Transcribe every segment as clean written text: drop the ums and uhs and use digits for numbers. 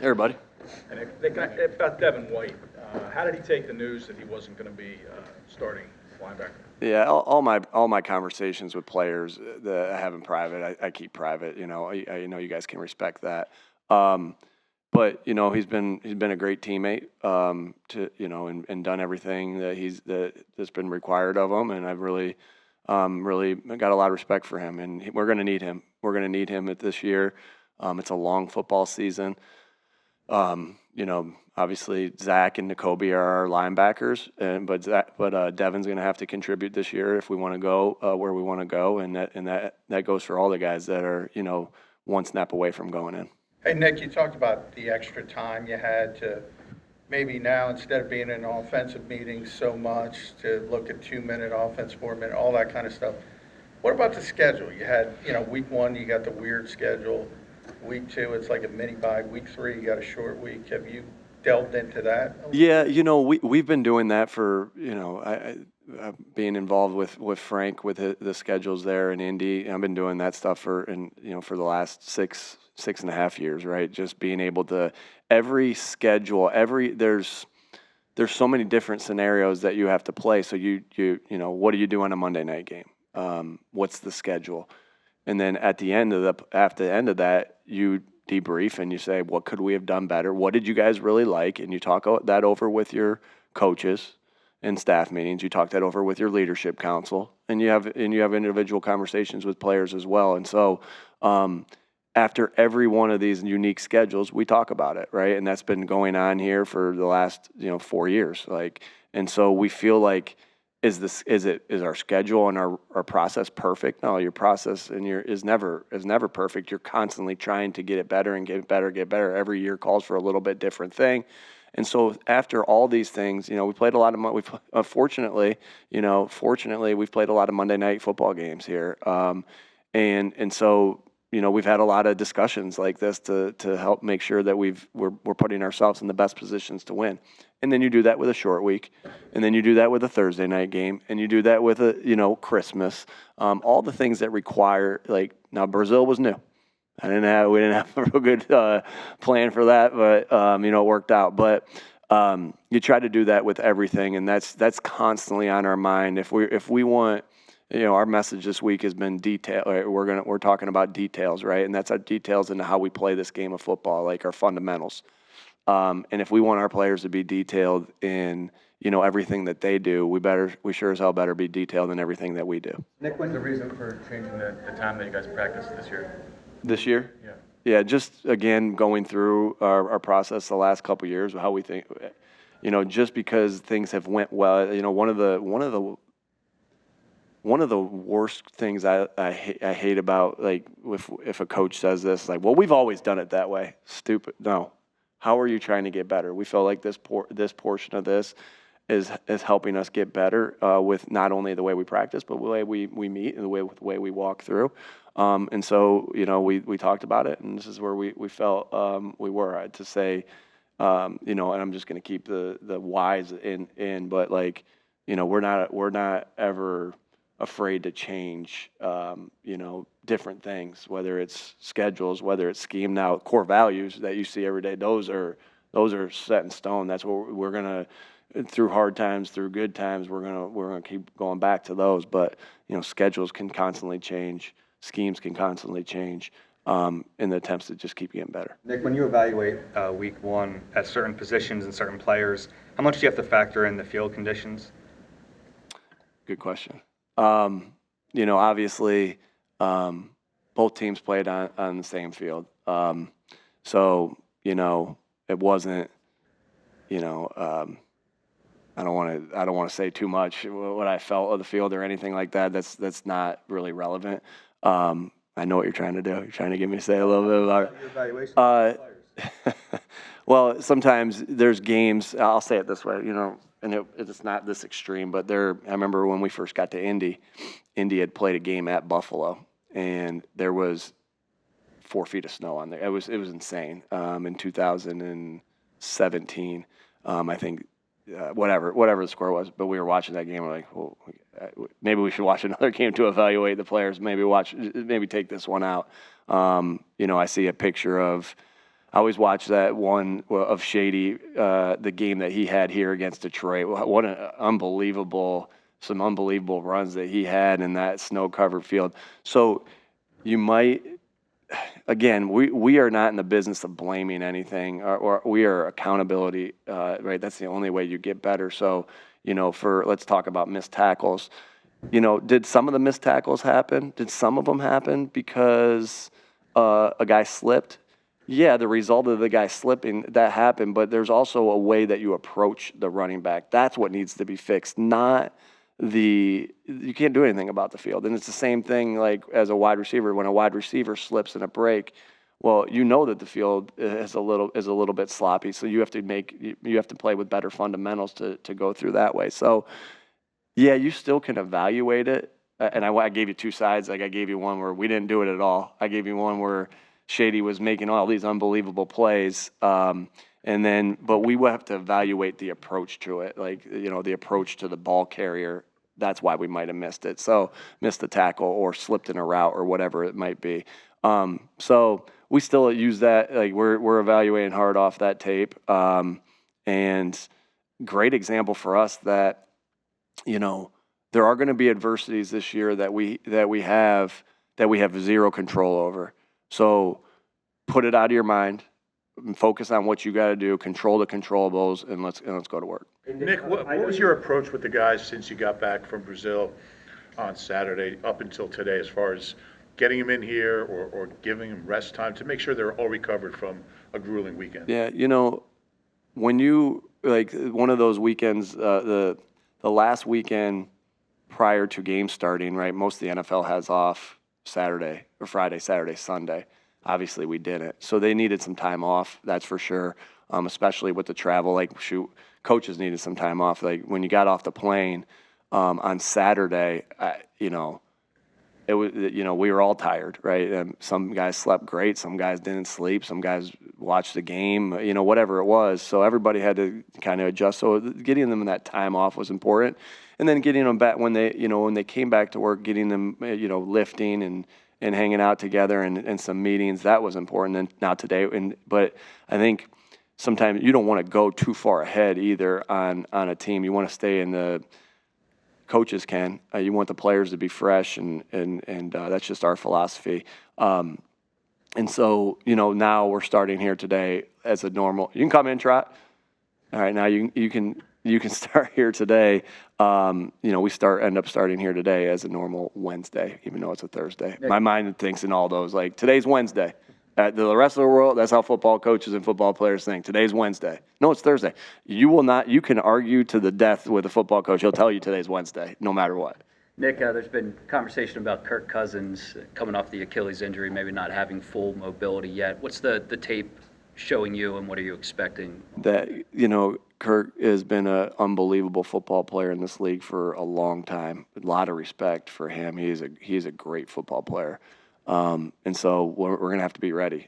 Everybody. And about Devin White, how did he take the news that he wasn't going to be starting linebacker? Yeah, all my conversations with players that I have in private, I keep private. I know you guys can respect that. But he's been a great teammate and done everything that's been required of him, and I've really got a lot of respect for him, and we're going to need him. We're going to need him this year. It's a long football season. Obviously Zach and N'Kobe are our linebackers, but Devin's going to have to contribute this year if we want to go where we want to go, and that goes for all the guys that are one snap away from going in. Hey, Nick, you talked about the extra time you had to maybe now, instead of being in offensive meetings so much, to look at 2-minute offense, 4-minute, all that kind of stuff. What about the schedule? You had, week 1, you got the weird schedule. Week 2, it's like a mini bye. Week 3, you got a short week. Have you delved into that? Yeah, we've been doing that for, being involved with Frank with the schedules there in Indy. I've been doing that stuff for the last 6.5 years, right? Just being able to every schedule, there's so many different scenarios that you have to play. So what do you do on a Monday night game? What's the schedule? And then at the end of that, you debrief and you say, what could we have done better? What did you guys really like? And you talk that over with your coaches and staff meetings. You talk that over with your leadership council, and you have individual conversations with players as well. And so, after every one of these unique schedules, we talk about it, right? And that's been going on here for the last 4 years. And so we feel like, is our schedule and our process perfect? No, your process is never perfect. You're constantly trying to get it better and get better. Every year calls for a little bit different thing. And so after all these things, we played a lot of fortunately, we've played a lot of Monday night football games here. And so we've had a lot of discussions like this to help make sure that we're putting ourselves in the best positions to win. And then you do that with a short week, and then you do that with a Thursday night game, and you do that with Christmas. All the things that require, now Brazil was new. We didn't have a real good plan for that, but it worked out. But you try to do that with everything, and that's constantly on our mind. If we want, our message this week has been detail. Right? We're talking about details, right? And that's our details into how we play this game of football, like our fundamentals. And if we want our players to be detailed in, everything that they do, we sure as hell better be detailed in everything that we do. Nick, what's the reason for changing the time that you guys practice this year? This year? Yeah. Yeah, just again going through our process the last couple of years, how we think, just because things have went well. One of the worst things I hate about, if a coach says this, well, we've always done it that way. Stupid. No. How are you trying to get better? We feel like this portion of this is helping us get better with not only the way we practice, but the way we meet and the way we walk through. And so, we talked about it, and this is where we felt we were to say, and I'm just going to keep the whys in, but we're not ever afraid to change, different things, whether it's schedules, whether it's scheme. Now, core values that you see every day, those are set in stone. That's what we're gonna, through hard times, through good times, we're gonna keep going back to those. But schedules can constantly change, schemes can constantly change, in the attempts to just keep getting better. Nick, when you evaluate week 1 at certain positions and certain players, how much do you have to factor in the field conditions? Good question. Obviously, both teams played on the same field. So, it wasn't, I don't want to say too much what I felt of the field or anything like that. That's not really relevant. I know what you're trying to do. You're trying to get me to say a little bit about your evaluation of players. Well, sometimes there's games, I'll say it this way, and it's not this extreme, but I remember when we first got to Indy had played a game at Buffalo, and there was 4 feet of snow on there. It was insane. In 2017, I think, whatever the score was, but we were watching that game. We're like, well, maybe we should watch another game to evaluate the players. Maybe take this one out. I see a picture of I always watch that one of Shady, the game that he had here against Detroit. What an some unbelievable runs that he had in that snow-covered field. So you might, again, we are not in the business of blaming anything, or we are accountability, right? That's the only way you get better. So, let's talk about missed tackles. Did some of the missed tackles happen? Did some of them happen because a guy slipped? Yeah, the result of the guy slipping, that happened, but there's also a way that you approach the running back. That's what needs to be fixed, not you can't do anything about the field. And it's the same thing like as a wide receiver. When a wide receiver slips in a break, well, that the field is a little bit sloppy, so you have to play with better fundamentals to go through that way. So, yeah, you still can evaluate it. And I gave you two sides. Like I gave you one where we didn't do it at all. I gave you one where Shady was making all these unbelievable plays. But we will have to evaluate the approach to it, the approach to the ball carrier. That's why we might have missed it. So missed the tackle or slipped in a route or whatever it might be. So we still use that. Like we're evaluating hard off that tape. And great example for us that, there are going to be adversities this year that we have zero control over. So put it out of your mind. Focus on what you got to do, control the controllables, and let's go to work. Nick, what was your approach with the guys since you got back from Brazil on Saturday up until today, as far as getting them in here or giving them rest time to make sure they're all recovered from a grueling weekend? Yeah, when you one of those weekends, the last weekend prior to game starting, right? Most of the NFL has off Saturday or Friday, Saturday, Sunday. Obviously, we didn't. So they needed some time off, that's for sure, especially with the travel. Coaches needed some time off. Like, when you got off the plane on Saturday, it was, we were all tired, right? Some guys slept great. Some guys didn't sleep. Some guys watched the game, whatever it was. So everybody had to kind of adjust. So getting them that time off was important. And then getting them back when they came back to work, getting them, lifting and hanging out together and some meetings, that was important. And now today, but I think sometimes you don't want to go too far ahead either on a team. You want to stay in the coaches can. You want the players to be fresh, and that's just our philosophy. And so, now we're starting here today as a normal. You can come in, Trot. All right, now you can start here today. We end up starting here today as a normal Wednesday, even though it's a Thursday. My mind thinks in all those, today's Wednesday. The rest of the world, that's how football coaches and football players think. Today's Wednesday. No, it's Thursday. You can argue to the death with a football coach. He'll tell you today's Wednesday, no matter what. Nick, there's been conversation about Kirk Cousins coming off the Achilles injury, maybe not having full mobility yet. What's the tape showing you, and what are you expecting? That, Kirk has been an unbelievable football player in this league for a long time. A lot of respect for him. He's a great football player. And so we're going to have to be ready.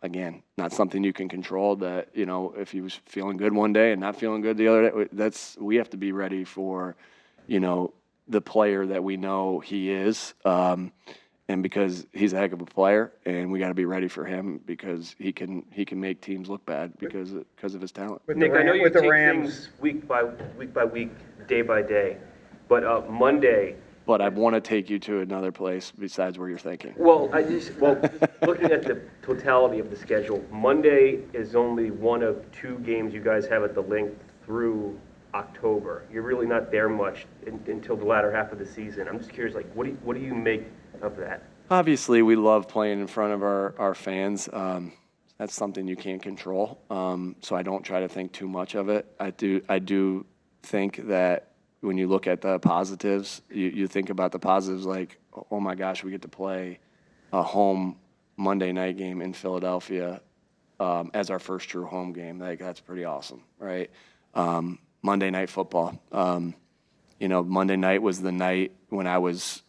Again, not something you can control that, if he was feeling good one day and not feeling good the other day, we have to be ready for, the player that we know he is. And because he's a heck of a player, and we got to be ready for him because he can make teams look bad because of his talent. Nick, I know you take things week by week, day by day, but Monday. But I want to take you to another place besides where you're thinking. Well, looking at the totality of the schedule, Monday is only one of two games you guys have at the link through October. You're really not there much until the latter half of the season. I'm just curious, what do you make of that? Obviously, we love playing in front of our fans. That's something you can't control. So I don't try to think too much of it. I do think that when you look at the positives, you think about the positives like, oh my gosh, we get to play a home Monday night game in Philadelphia as our first true home game. That's pretty awesome, right? Monday Night Football. Monday night was the night when I was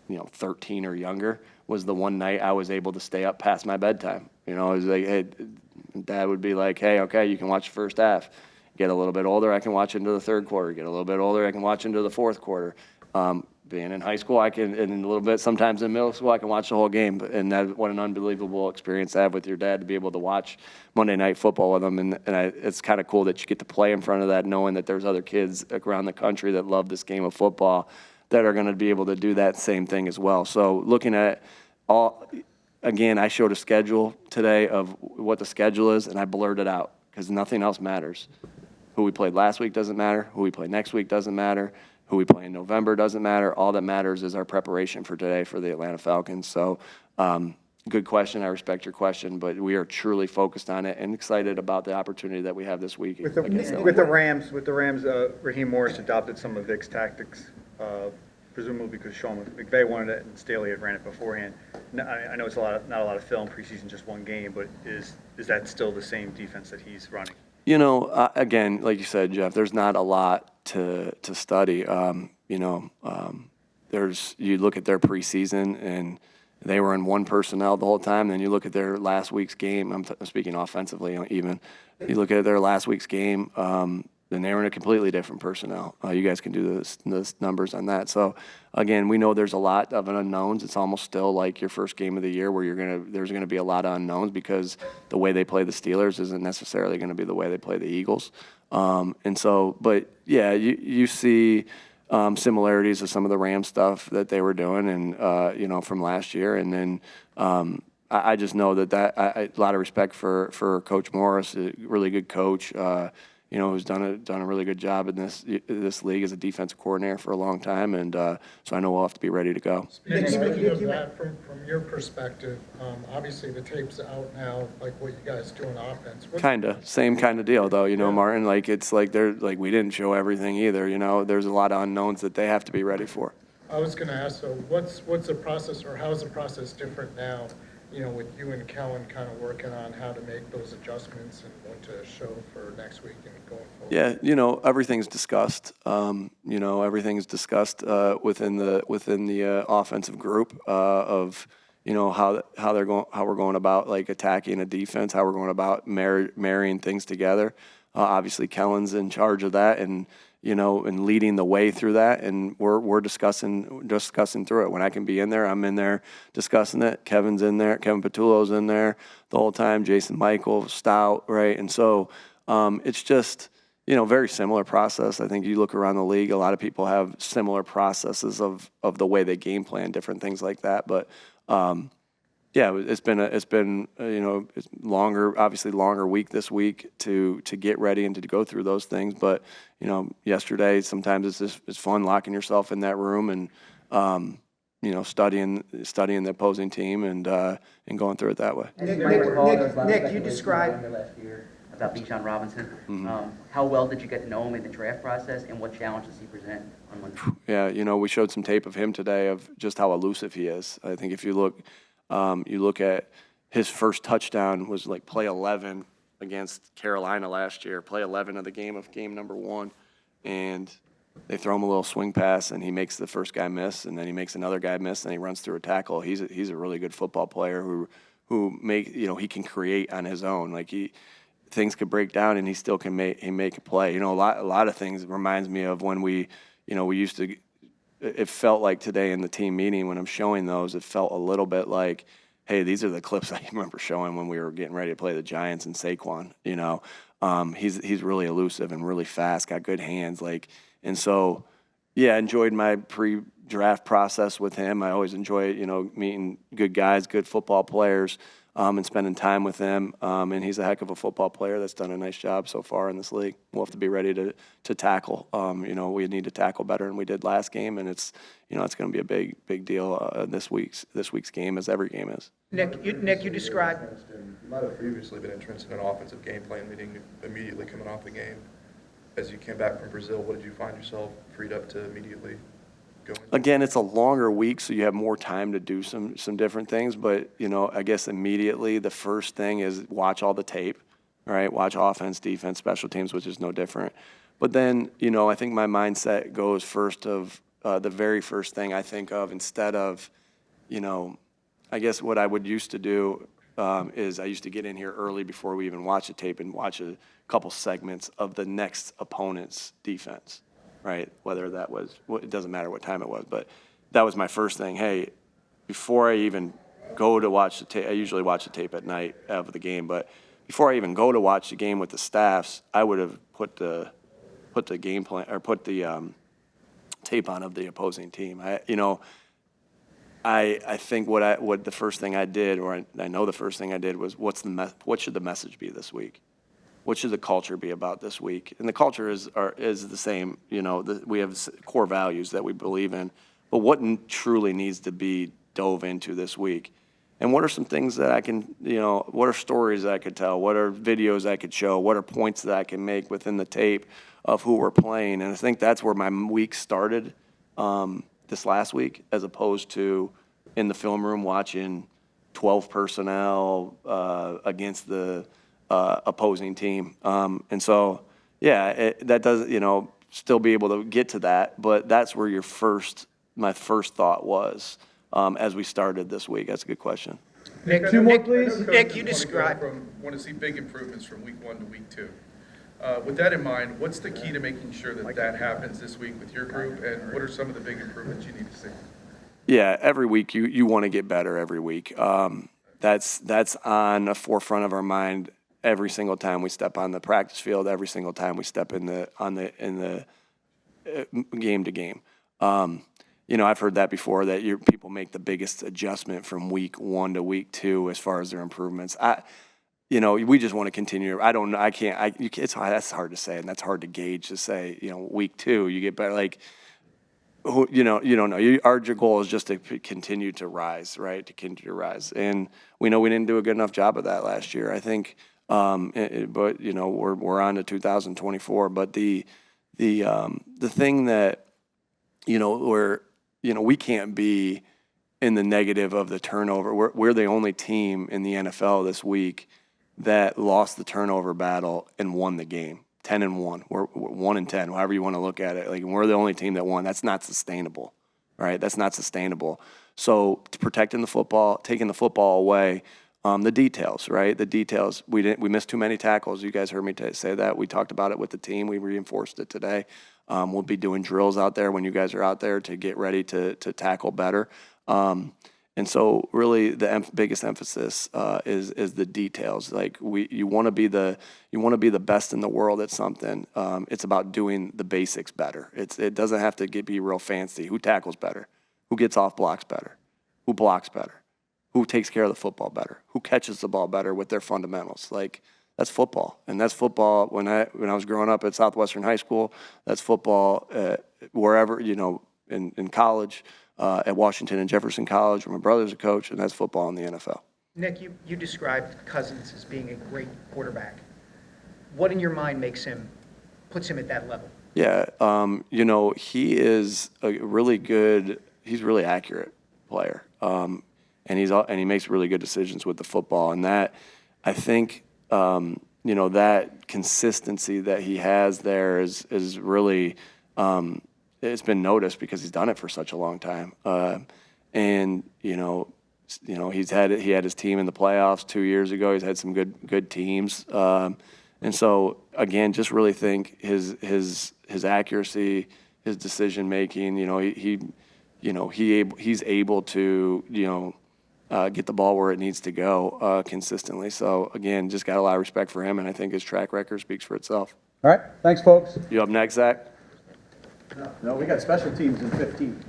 13 or younger, was the one night I was able to stay up past my bedtime. It was like, hey, Dad would be like, hey, okay, you can watch the first half. Get a little bit older, I can watch into the third quarter. Get a little bit older, I can watch into the fourth quarter. being in high school, I can, and a little bit sometimes in middle school, I can watch the whole game. And that, what an unbelievable experience to have with your dad, to be able to watch Monday Night Football with him. It's kind of cool that you get to play in front of that, knowing that there's other kids around the country that love this game of football that are going to be able to do that same thing as well. So looking at all, again, I showed a schedule today of what the schedule is, and I blurred it out because nothing else matters. Who we played last week doesn't matter. Who we play next week doesn't matter. Who we play in November doesn't matter. All that matters is our preparation for today for the Atlanta Falcons. So good question. I respect your question, but we are truly focused on it and excited about the opportunity that we have this week. With the Rams, Raheem Morris adopted some of Vic's tactics, presumably because Sean McVay wanted it and Staley had ran it beforehand. I know it's not a lot of film, preseason, just one game, but is that still the same defense that he's running? You know, again, like you said, Jeff, there's not a lot to study. You look at their preseason and they were in one personnel the whole time. Then you look at their last week's game. I'm speaking offensively, even. You look at their last week's game. Then they were in a completely different personnel. You guys can do the numbers on that. So, again, we know there's a lot of unknowns. It's almost still like your first game of the year where there's gonna be a lot of unknowns because the way they play the Steelers isn't necessarily gonna be the way they play the Eagles. But yeah, you see similarities of some of the Rams stuff that they were doing, and from last year, and then. I just know that a lot of respect for Coach Morris, a really good coach. Who's done a really good job in this league as a defensive coordinator for a long time, and so I know we'll have to be ready to go. Speaking of that, from your perspective, obviously the tape's out now, like what you guys do on offense. Same kind of deal, though. Martin, it's like we didn't show everything either. There's a lot of unknowns that they have to be ready for. I was going to ask, so what's the process, or how is the process different now? With you and Kellen kind of working on how to make those adjustments and what to show for next week and going forward. Yeah, everything's discussed. Everything's discussed within the offensive group of how we're going about attacking a defense, how we're going about marrying things together. Obviously, Kellen's in charge of that, and leading the way through that, and we're discussing through it. When I can be in there, I'm in there discussing it. Kevin's in there. Kevin Patullo's in there the whole time. Jason Michael, Stout, right? And so it's just very similar process. I think you look around the league, a lot of people have similar processes of the way they game plan, different things like that. But it's been it's longer week this week to get ready and to go through those things. But yesterday sometimes it's fun locking yourself in that room and studying the opposing team and going through it that way. Nick, you described last year about Bijan Robinson. Mm-hmm. How well did you get to know him in the draft process, and what challenges he present on Monday? Yeah, we showed some tape of him today of just how elusive he is. I think if you look at his first touchdown was play 11 against Carolina last year, play 11 of the game number 1, and they throw him a little swing pass and he makes the first guy miss, and then he makes another guy miss, and he runs through a tackle. He's a really good football player who he can create on his own. Things could break down and he still can make a play. A lot of things reminds me of when we used to. It felt like today in the team meeting when I'm showing those, it felt a little bit like, hey, these are the clips I remember showing when we were getting ready to play the Giants and Saquon. He's really elusive and really fast, got good hands. And so, yeah, enjoyed my pre-draft process with him. I always enjoy, meeting good guys, good football players, and spending time with him. And he's a heck of a football player that's done a nice job so far in this league. We'll have to be ready to tackle. We need to tackle better than we did last game, and it's going to be a big deal this week's game, as every game is. Nick, you described. You might have previously been interested in an offensive game plan meeting immediately coming off the game. As you came back from Brazil, what did you find yourself freed up to immediately go into? Again, it's a longer week, so you have more time to do some different things. But, I guess immediately the first thing is watch all the tape, right? Watch offense, defense, special teams, which is no different. But then, I think my mindset goes first of the very first thing I think of instead of, I guess what I would used to do is I used to get in here early before we even watch the tape and watch a couple segments of the next opponent's defense, right? Whether that was, well, it doesn't matter what time it was, but that was my first thing. Hey, before I even go to watch the tape, I usually watch the tape at night of the game, but before I even go to watch the game with the staffs, I would have put the game plan, or put the tape on of the opposing team. I think what the first thing I did, or I know the first thing I did, was what should the message be this week? What should the culture be about this week? And the culture is the same. We have core values that we believe in, but what truly needs to be dove into this week? And what are some things that I can, what are stories that I could tell? What are videos I could show? What are points that I can make within the tape of who we're playing? And I think that's where my week started this last week, as opposed to in the film room watching 12 personnel against the opposing team. And so, yeah, that doesn't, still be able to get to that, but that's where my first thought was as we started this week. That's a good question. Nick, two more, please. Nick, you described. Want to see big improvements from week 1 to week 2. With that in mind, what's the key to making sure that happens this week with your group, and what are some of the big improvements you need to see? Yeah, every week you want to get better every week. That's on the forefront of our mind every single time we step on the practice field, every single time we step in the game to game. I've heard that before, that people make the biggest adjustment from week 1 to week 2 as far as their improvements. We just want to continue. That's hard to say, and that's hard to gauge, to say, week 2, you get better. You don't know. Our goal is just to continue to rise, right? To continue to rise. And we know we didn't do a good enough job of that last year, I think. But, we're on to 2024. But the thing that, we can't be in the negative of the turnover. We're the only team in the NFL this week that lost the turnover battle and won the game. 10-1. We're 1-10, however you want to look at it. We're the only team that won. That's not sustainable, right? That's not sustainable. So protecting the football, taking the football away, the details, right? The details. We missed too many tackles. You guys heard me say that. We talked about it with the team. We reinforced it today. We'll be doing drills out there when you guys are out there to get ready to tackle better. And so really the biggest emphasis is the details. You want to be the best in the world at something. It's about doing the basics better. It doesn't have to be real fancy. Who tackles better? Who gets off blocks better? Who blocks better? Who takes care of the football better? Who catches the ball better with their fundamentals? That's football, and that's football. When I was growing up at Southwestern High School, that's football wherever, in college. At Washington and Jefferson College, where my brother's a coach, and that's football in the NFL. Nick, you described Cousins as being a great quarterback. What in your mind puts him at that level? Yeah, he is a he's a really accurate player, and he makes really good decisions with the football, and that, I think, that consistency that he has there is really. It's been noticed because he's done it for such a long time, and he had his team in the playoffs 2 years ago. He's had some good teams, and so again, just really think his accuracy, his decision making. He's able to get the ball where it needs to go consistently. So again, just got a lot of respect for him, and I think his track record speaks for itself. All right, thanks, folks. You up next, Zach? No, we got special teams in 15.